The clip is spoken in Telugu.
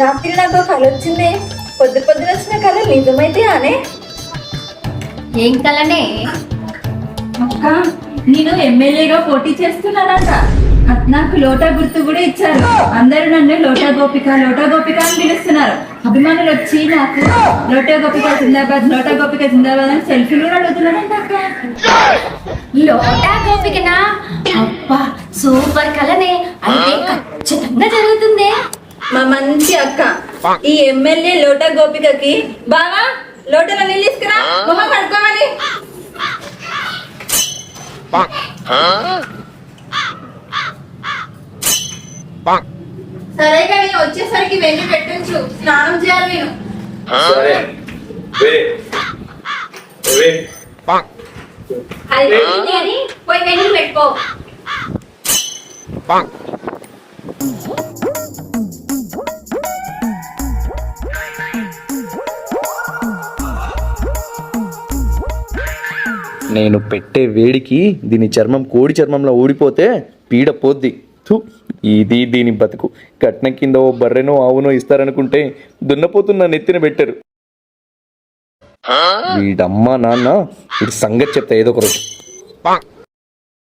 రాత్రి నాకు కళ వచ్చింది. పొద్దు పొద్దున వచ్చిన కళ నిజమైతే అనే. ఏం కలనే అక్క, నేను ఎమ్మెల్యేగా పోటీ చేస్తున్నానంట. నాకు లోటా గుర్తు కూడా ఇచ్చారు. అందరూ నన్ను లోటా గోపిక అని పిలుస్తున్నారు. అభిమానులు వచ్చి నాకు లోటా గోపిక జిందాబాద్ అని సెల్ఫీలు కూడా అడుగుతున్నారంట అక్క. లోటా గోపికనా? అబ్బా సూపర్ కలనే, అయితే ఖచ్చితంగా జరుగుతుంది. మా మంచి అక్క ఈ ఎమ్మెల్యే లోటా గోపికకి బావా లోటలో నీళ్ళు తీసుకురా, మొహం కడుక్కోవాలి. సరే కానీ వచ్చేసరికి వెళ్ళి పెట్టచ్చు, స్నానం చేయాలి నేను. సరే అది పెట్టింది అని పోయి వెళ్ళి పెట్టుకో. నేను పెట్టే వేడికి దీని చర్మం కోడి చర్మంలో ఊడిపోతే పీడ పోద్ది. ఇది దీని బతుకు. కట్నం కింద ఓ బర్రెనో ఆవునో ఇస్తారనుకుంటే దున్నపోతున్న నెత్తిన పెట్టారు. వీడమ్మా నాన్న వీడి సంగతి చెప్తా ఏదో ఒక రోజు.